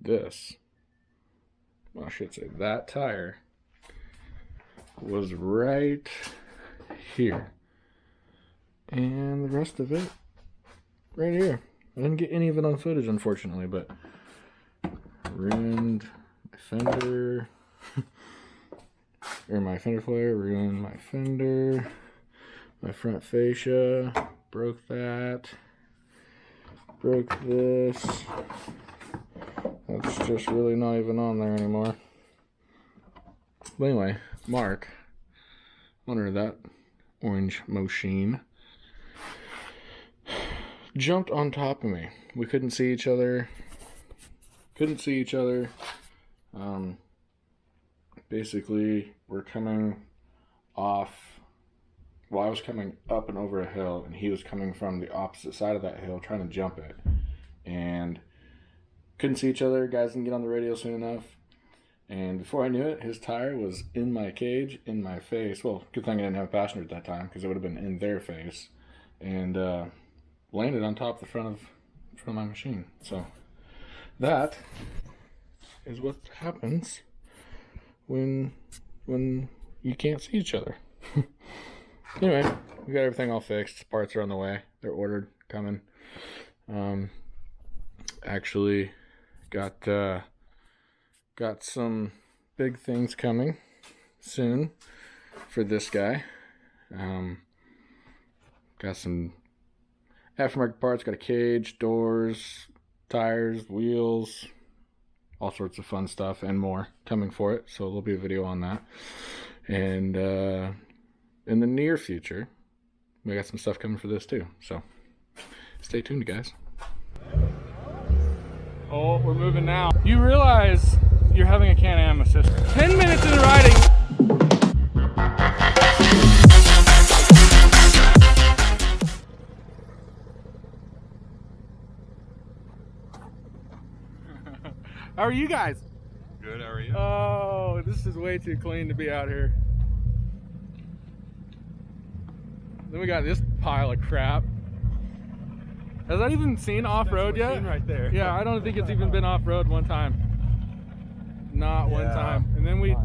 this, well, I should say that tire was right here. And the rest of it right here. I didn't get any of it on footage, unfortunately, but ruined my fender, or my fender flare, ruined my fender, my front fascia, broke that, broke this. That's just really not even on there anymore. But anyway, Mark, owner of that orange machine, jumped on top of me. We couldn't see each other. Basically, we're coming off. Well, I was coming up and over a hill, and he was coming from the opposite side of that hill, trying to jump it, and couldn't see each other. Guys didn't get on the radio soon enough, and before I knew it, his tire was in my cage, in my face. Well, good thing I didn't have a passenger at that time, because it would have been in their face, and landed on top of the front of my machine. So that is what happens when you can't see each other. Anyway, we got everything all fixed. Parts are on the way. They're ordered, coming. Actually got some big things coming soon for this guy. Got some aftermarket parts, got a cage, doors, tires, wheels, all sorts of fun stuff and more coming for it. So there'll be a video on that. And in the near future, we got some stuff coming for this too. So stay tuned, guys. Oh, we're moving now. You realize you're having a Can-Am assist. 10 minutes in riding. How are you guys? Good, how are you? Oh, this is way too clean to be out here. Then we got this pile of crap. Has that even seen off-road yet? Right there. Yeah, I don't think it's even been off-road one time. Not one time. And then we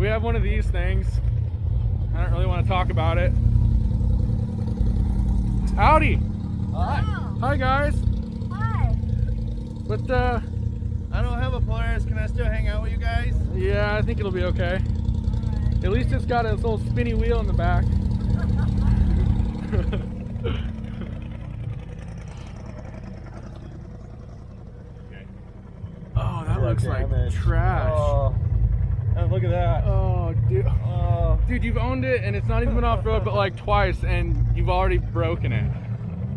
have one of these things. I don't really want to talk about it. Howdy. Hi. Hi guys. Hi. But I don't have a Polaris. Can I still hang out with you guys? yeah, I think it'll be okay. At least it's got its little spinny wheel in the back. Oh, that looks like trash. Oh, look at that. Oh, dude. Oh, Dude, you've owned it, and it's not even been off-road, but like twice, and you've already broken it.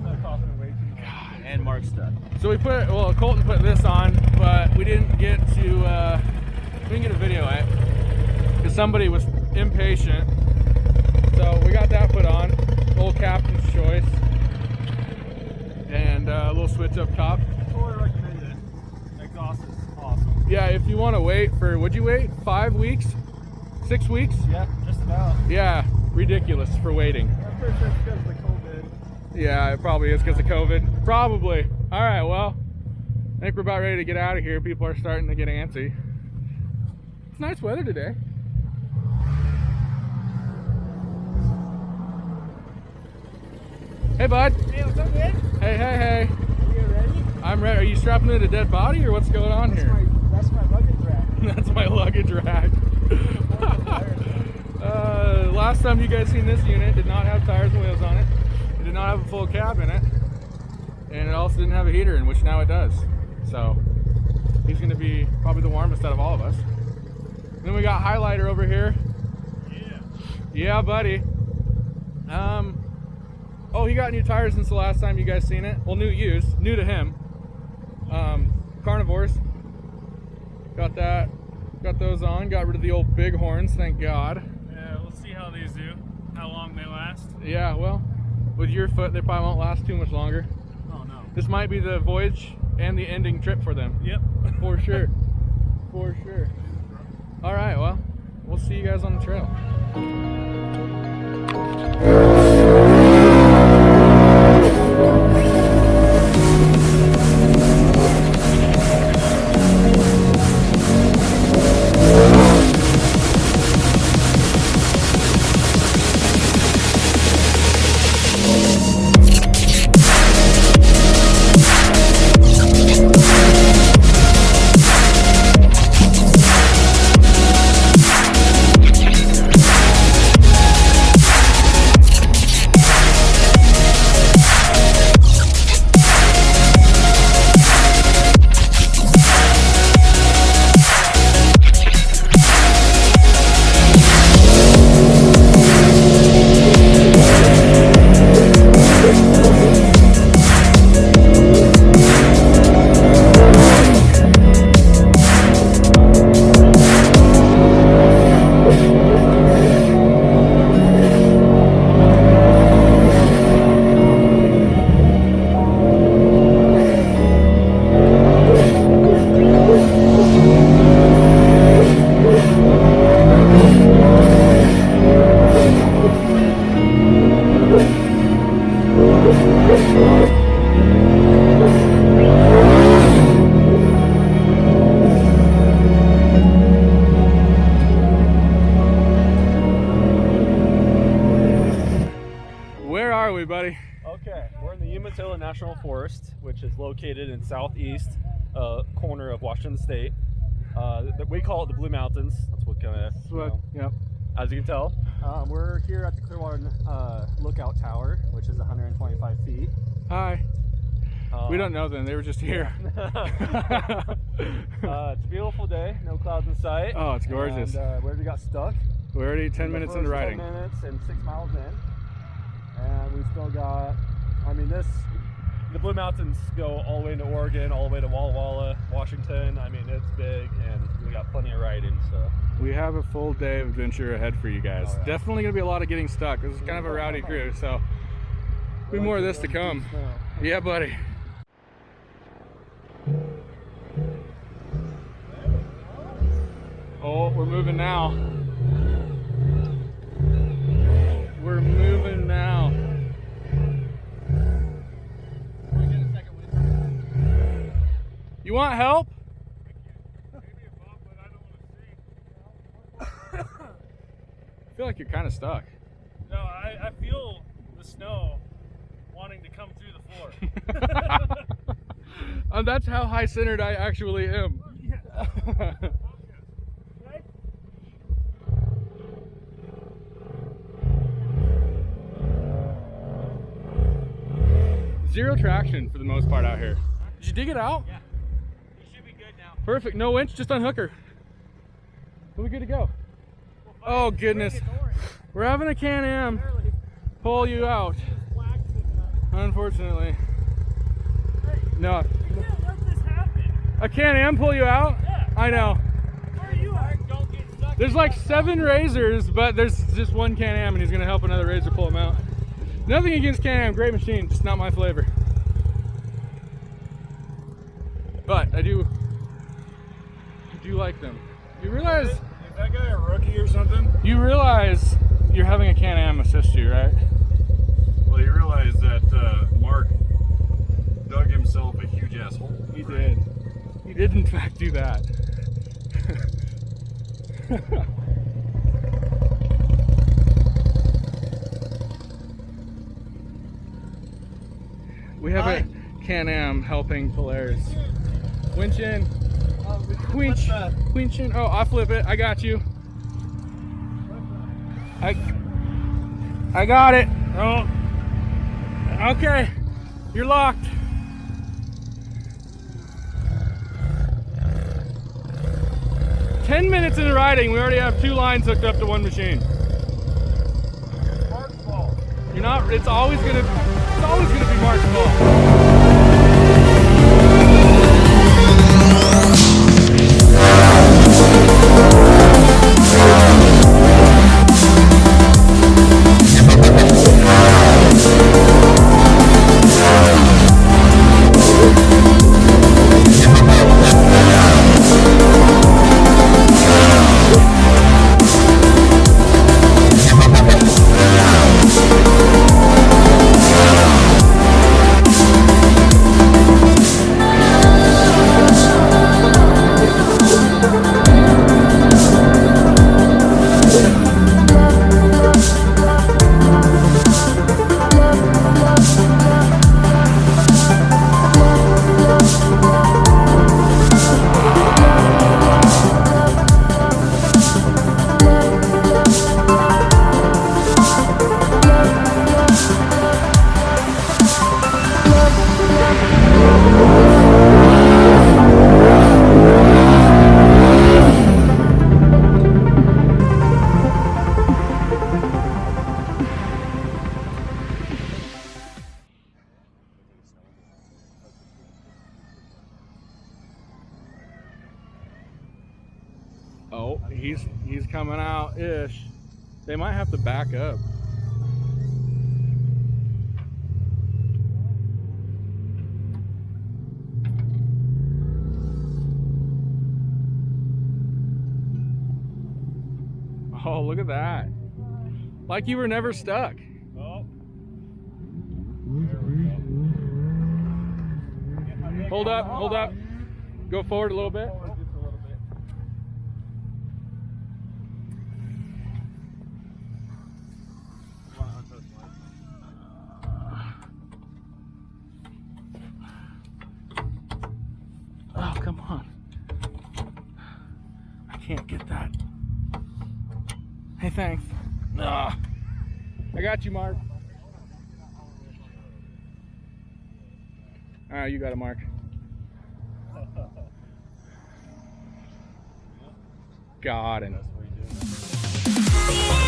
that cost me way too much. God. And Mark's stuff. So we put, well, Colton put this on, but we didn't get to, we didn't get a video at it, because somebody was impatient. So we got that put on, old captain's choice, and a little switch up top. Totally recommend it. The exhaust is awesome. Yeah, if you want to wait for, would you wait 5 weeks? 6 weeks? Yeah, just about. Yeah, ridiculous for waiting. I'm pretty sure it's because of the COVID. Yeah, it probably is because of COVID. Probably. All right, well, I think we're about ready to get out of here. People are starting to get antsy. It's nice weather today. Hey, bud. Hey, what's up, man? Hey, hey, hey. You ready? I'm ready. Are you strapping in a dead body or what's going on here? That's my luggage rack. That's my luggage rack. Last time you guys seen this unit, did not have tires and wheels on it. It did not have a full cab in it. And it also didn't have a heater in, which now it does. So he's going to be probably the warmest out of all of us. Then we got Highlighter over here. Yeah. Yeah, buddy. Oh, he got new tires since the last time you guys seen it. Well, new used, new to him. Carnivores. Got that. Got those on. Got rid of the old bighorns, thank God. Yeah, we'll see how these do. How long they last. Yeah, well, with your foot, they probably won't last too much longer. Oh no. This might be the voyage and the ending trip for them. Yep. For sure. For sure. All right, well, we'll see you guys on the trail. National Forest, which is located in southeast corner of Washington State. We call it the Blue Mountains. That's what kind of, Yep. as you can tell. We're here at the Clearwater Lookout Tower, which is 125 feet. Hi. We don't know them. They were just here. It's a beautiful day. No clouds in sight. Oh, it's gorgeous. And, we already got stuck. We're already 10 minutes into riding. 10 minutes and 6 miles in. And we still got, the Blue Mountains go all the way into Oregon, all the way to Walla Walla, Washington. I mean, it's big, and we got plenty of riding, so. We have a full day of adventure ahead for you guys. All right. Definitely going to be a lot of getting stuck. This is kind of a rowdy crew, so be more of this to come. Yeah, buddy. Oh, we're moving now. We're moving now. You want help? I feel like you're kind of stuck. No, I feel the snow wanting to come through the floor. That's how high-centered I actually am. Zero traction for the most part out here. Did you dig it out? Yeah. You should be good now. Perfect. No winch, just unhook her. We'll be good to go. Oh, goodness. We're having a Can-Am pull you out. Unfortunately. No. You can't let this happen. A Can-Am pull you out? Yeah. I know. Where are you at? Don't get stuck. There's like 7 Razors, but there's just one Can-Am, and he's going to help another Razor pull him out. Nothing against Can-Am, great machine, just not my flavor. But I do like them. You realize? Is that guy a rookie or something? You realize you're having a Can-Am assist you, right? Well, you realize that Mark dug himself a huge ass hole. He did. He did in fact do that. We have a Can-Am helping Polaris. Winch in. Winch in. Oh, I'll flip it. I got you. I got it. Oh. Okay. You're locked. "10 minutes into riding, we already have 2 lines hooked up to one machine." Mark's fault. You're not. It's always gonna be Mark's fault. Oh, he's coming out-ish. They might have to back up. Oh, look at that. Like you were never stuck. Oh. Hold up, hold up. Go forward a little bit. come on. I can't get that. Hey, thanks. Ah, I got you, Mark. All right, you got it, Mark. Got him. That's what you do.